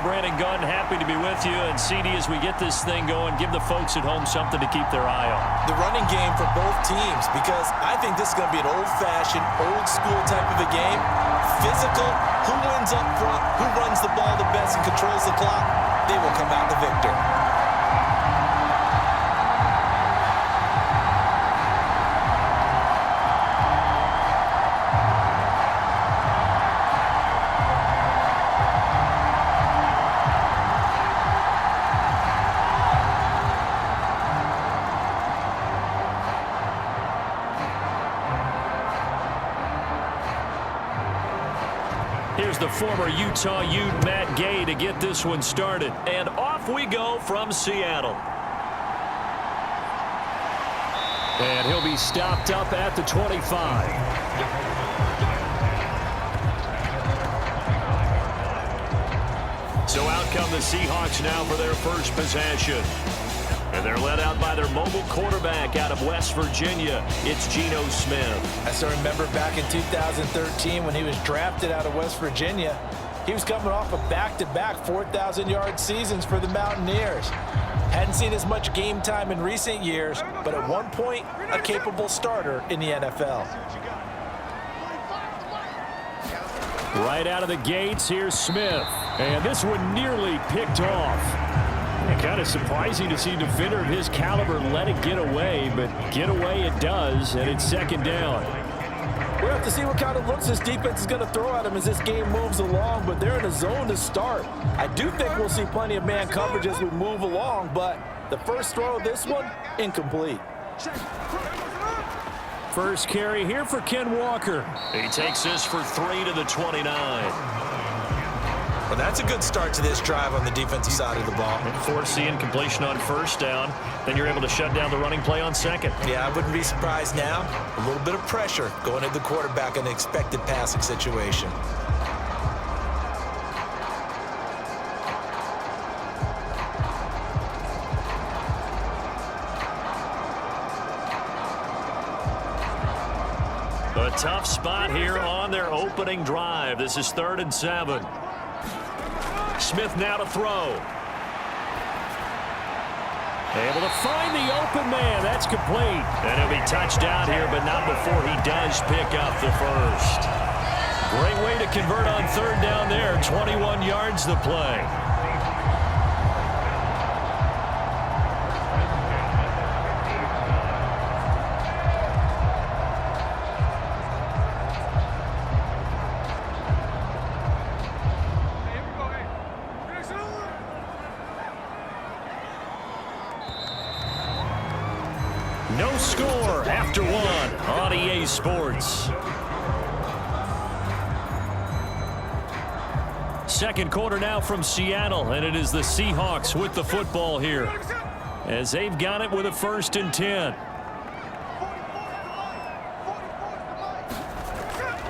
Brandon Gunn. Happy to be with you. And CD, as we get this thing going, give the folks at home something to keep their eye on. The running game for both teams, because I think this is going to be an old-fashioned, old-school type of a game. Physical, who wins up front, who runs the ball the best and controls the clock, they will come out the victor. Here's the former Utah Ute, Matt Gay, to get this one started. And off we go from Seattle. And he'll be stopped up at the 25. So out come the Seahawks now for their first possession. And they're led out by their mobile quarterback out of West Virginia. It's Geno Smith. I still remember back in 2013 when he was drafted out of West Virginia. He was coming off a back-to-back 4,000-yard seasons for the Mountaineers. Hadn't seen as much game time in recent years, but at one point, a capable starter in the NFL. Right out of the gates, here's Smith. And this one nearly picked off. Kind of surprising to see a defender of his caliber let it get away, but get away it does, and it's second down. We'll have to see what kind of looks this defense is going to throw at him as this game moves along, but they're in a zone to start. I do think we'll see plenty of man coverage as we move along, but the first throw of this one, incomplete. First carry here for Ken Walker. He takes this for 3 to the 29. Well, that's a good start to this drive on the defensive side of the ball. Force the incompletion on first down. Then you're able to shut down the running play on second. Yeah, I wouldn't be surprised now. A little bit of pressure going at the quarterback in an expected passing situation. A tough spot here on their opening drive. This is 3rd and 7. Smith now to throw. Able to find the open man. That's complete. And he'll be touched down here, but not before he does pick up the first. Great way to convert on 3rd down there. 21 yards the play. No score after one on EA Sports. Second quarter now from Seattle, and it is the Seahawks with the football here as they've got it with a 1st and 10.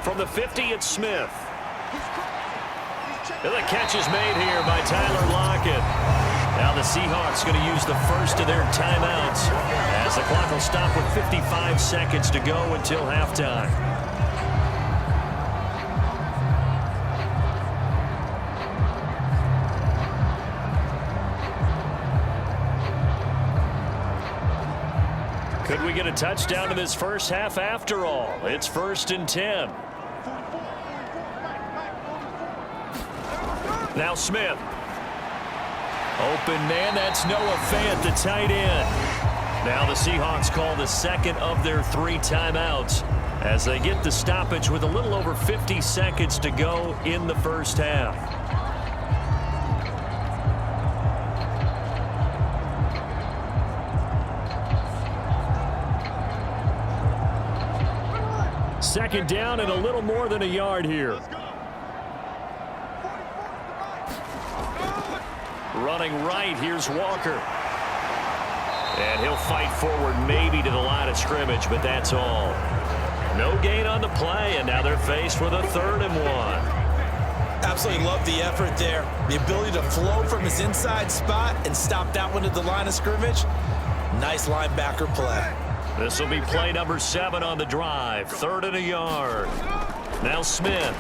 From the 50, it's Smith. And the catch is made here by Tyler Lockett. Now the Seahawks going to use the first of their timeouts as the clock will stop with 55 seconds to go until halftime. Could we get a touchdown in this first half after all? It's 1st and 10. Now Smith. Open man, that's Noah Fant, the tight end. Now the Seahawks call the second of their 3 timeouts as they get the stoppage with a little over 50 seconds to go in the first half. Second down and a little more than a yard here. Running right, here's Walker. And he'll fight forward maybe to the line of scrimmage, but that's all. No gain on the play, and now they're faced with a 3rd and 1. Absolutely love the effort there. The ability to flow from his inside spot and stop that one at the line of scrimmage. Nice linebacker play. This will be play number 7 on the drive. 3rd and a yard. Now Smith.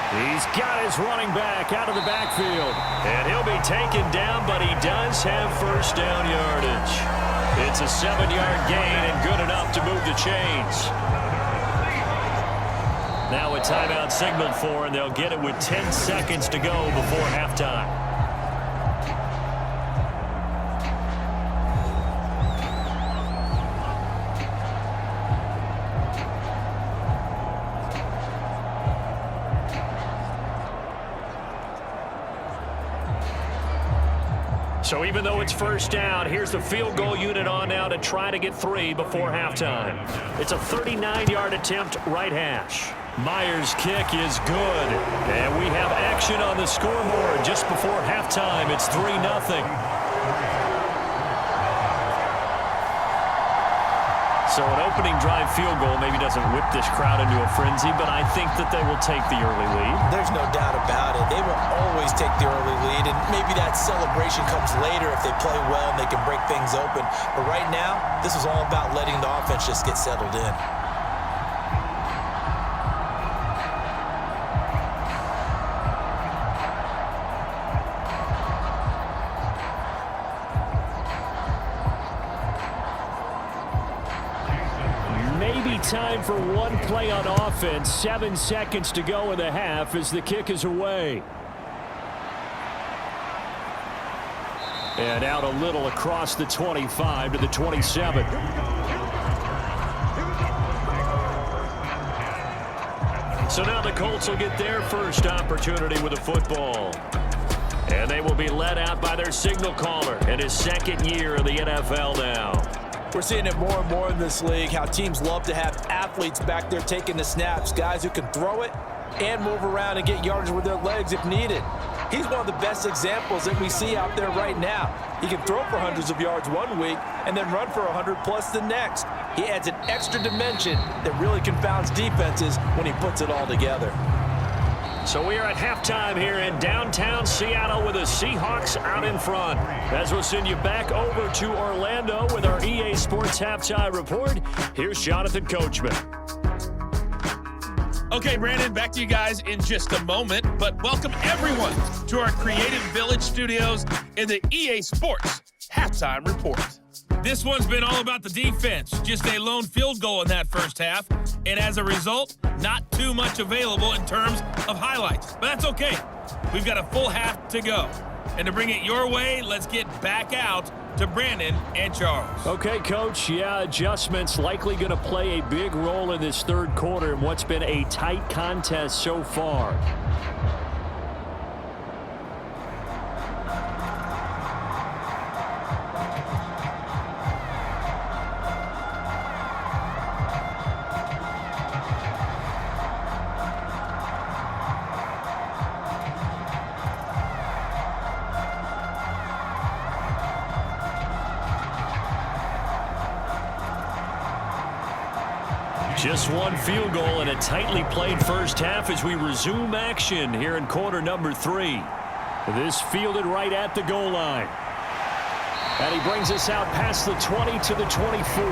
He's got his running back out of the backfield. And he'll be taken down, but he does have first down yardage. It's a 7-yard gain and good enough to move the chains. Now a timeout signaled for, and they'll get it with 10 seconds to go before halftime. So even though it's first down, here's the field goal unit on now to try to get 3 before halftime. It's a 39-yard attempt, right hash. Myers' kick is good. And we have action on the scoreboard just before halftime. It's 3-0. So an opening drive field goal maybe doesn't whip this crowd into a frenzy, but I think that they will take the early lead. There's no doubt about it. They will always take the early lead, and maybe that celebration comes later if they play well and they can break things open. But right now, this is all about letting the offense just get settled in. Time for one play on offense. 7 seconds to go in the half as the kick is away. And out a little across the 25 to the 27. So now the Colts will get their first opportunity with the football. And they will be led out by their signal caller in his second year in the NFL now. We're seeing it more and more in this league, how teams love to have athletes back there taking the snaps, guys who can throw it and move around and get yardage with their legs if needed. He's one of the best examples that we see out there right now. He can throw for hundreds of yards one week and then run for 100+ the next. He adds an extra dimension that really confounds defenses when he puts it all together. So we are at halftime here in downtown Seattle with the Seahawks out in front. As we'll send you back over to Orlando with our EA Sports Halftime Report, here's Jonathan Coachman. Okay, Brandon, back to you guys in just a moment, but welcome everyone to our Creative Village studios in the EA Sports Halftime Report. This one's been all about the defense, just a lone field goal in that first half, and as a result, not too much available in terms of highlights. But that's okay. We've got a full half to go. And to bring it your way, let's get back out to Brandon and Charles. Okay, Coach. Yeah, adjustments likely going to play a big role in this third quarter in what's been a tight contest so far. Just one field goal and a tightly played first half as we resume action here in quarter number 3. This fielded right at the goal line. And he brings us out past the 20 to the 24.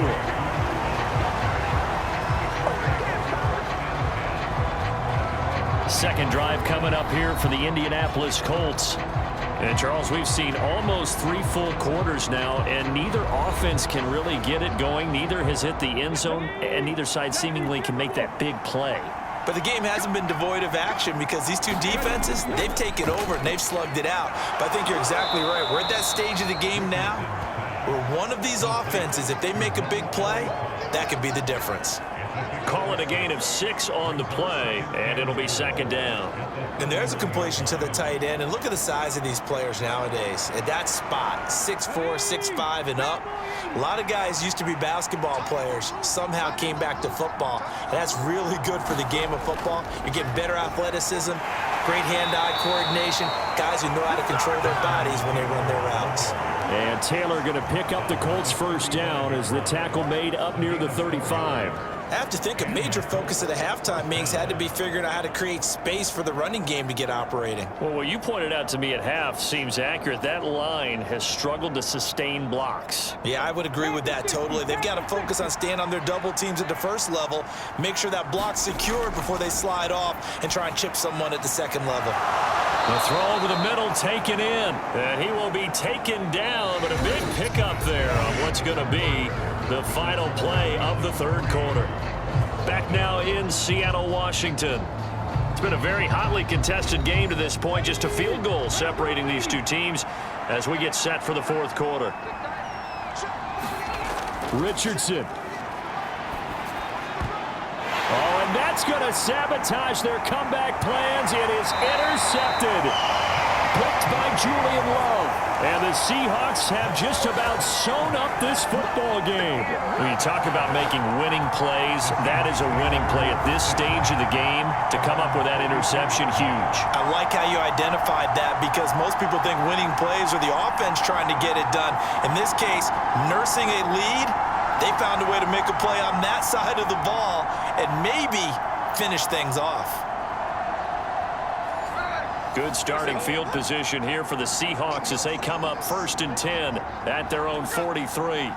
Second drive coming up here for the Indianapolis Colts. And, Charles, we've seen almost 3 full quarters now, and neither offense can really get it going. Neither has hit the end zone, and neither side seemingly can make that big play. But the game hasn't been devoid of action because these two defenses, they've taken over and they've slugged it out. But I think you're exactly right. We're at that stage of the game now where one of these offenses, if they make a big play, that could be the difference. Call it a gain of 6 on the play, and it'll be second down. And there's a completion to the tight end. And look at the size of these players nowadays. At that spot, 6'4", 6'5", and up. A lot of guys used to be basketball players, somehow came back to football. And that's really good for the game of football. You're getting better athleticism, great hand-eye coordination, guys who know how to control their bodies when they run their routes. And Taylor going to pick up the Colts' first down as the tackle made up near the 35. I have to think a major focus at the halftime meetings had to be figuring out how to create space for the running game to get operating. Well, what you pointed out to me at half seems accurate. That line has struggled to sustain blocks. Yeah, I would agree with that totally. They've got to focus on staying on their double teams at the first level, make sure that block's secured before they slide off and try and chip someone at the second level. The throw over the middle taken in, and he will be taken down, but a big pickup there on what's going to be the final play of the third quarter. Back now in Seattle, Washington. It's been a very hotly contested game to this point, just a field goal separating these two teams as we get set for the fourth quarter. Richardson. Oh, and that's going to sabotage their comeback plans. It is intercepted. Picked by Julian Love. And the Seahawks have just about sewn up this football game. When you talk about making winning plays, that is a winning play at this stage of the game. To come up with that interception, huge. I like how you identified that because most people think winning plays are the offense trying to get it done. In this case, nursing a lead, they found a way to make a play on that side of the ball and maybe finish things off. Good starting field position here for the Seahawks as they come up 1st and 10 at their own 43.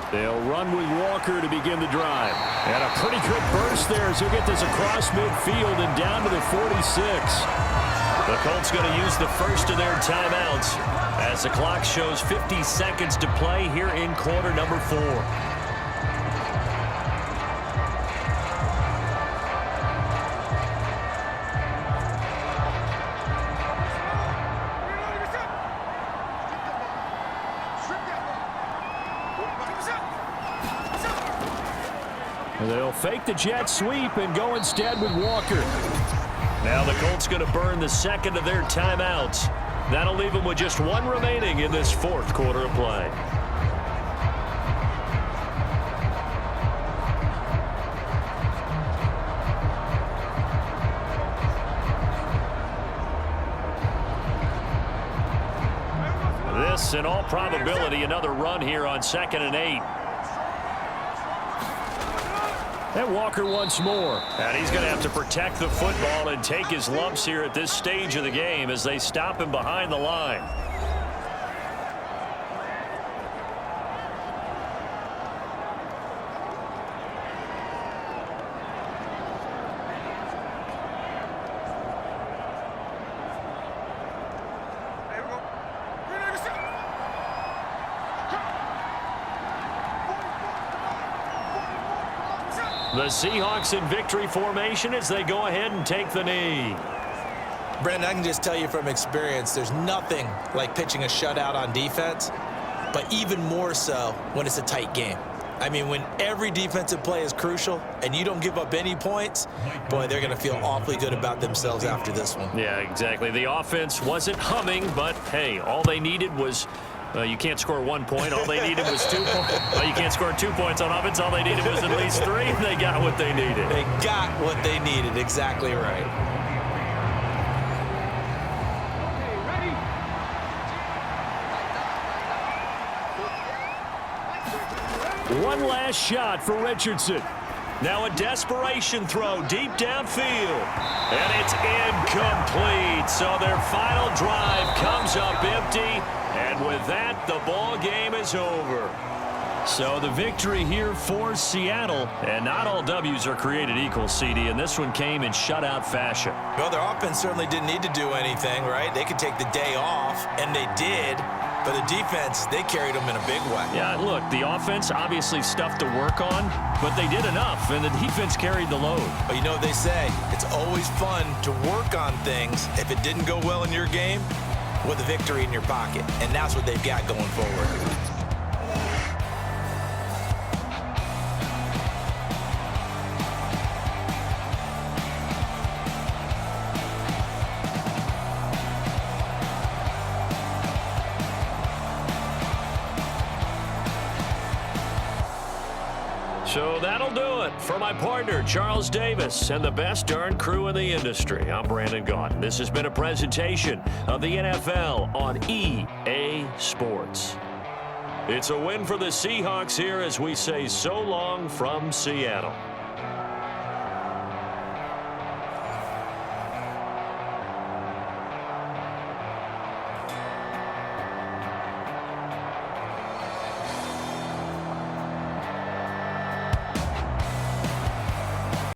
They'll run with Walker to begin the drive. And a pretty good burst there as he'll get this across midfield and down to the 46. The Colts going to use the first of their timeouts as the clock shows 50 seconds to play here in quarter number 4. They'll fake the jet sweep and go instead with Walker. Now the Colts going to burn the second of their timeouts. That'll leave them with just one remaining in this fourth quarter of play. This, in all probability, another run here on 2nd and 8. And Walker once more. And he's going to have to protect the football and take his lumps here at this stage of the game as they stop him behind the line. The Seahawks in victory formation as they go ahead and take the knee. Brandon, I can just tell you from experience, there's nothing like pitching a shutout on defense, but even more so when it's a tight game. I mean, when every defensive play is crucial and you don't give up any points, boy, they're going to feel awfully good about themselves after this one. Yeah, exactly. The offense wasn't humming, but, hey, all they needed was you can't score 1 point. All they needed was 2 points. You can't score 2 points on offense. All they needed was at least 3. They got what they needed. They got what they needed. Exactly right. One last shot for Richardson. Now a desperation throw deep downfield. And it's incomplete. So their final drive comes up empty. And with that, the ball game is over. So the victory here for Seattle. And not all W's are created equal, CD. And this one came in shutout fashion. Well, their offense certainly didn't need to do anything, right? They could take the day off, and they did. But the defense, they carried them in a big way. Yeah, look, the offense obviously stuff to work on, but they did enough, and the defense carried the load. But you know what they say, it's always fun to work on things if it didn't go well in your game with a victory in your pocket, and that's what they've got going forward. So that'll do it for my partner, Charles Davis, and the best darn crew in the industry. I'm Brandon Gaudin. This has been a presentation of the NFL on EA Sports. It's a win for the Seahawks here as we say so long from Seattle.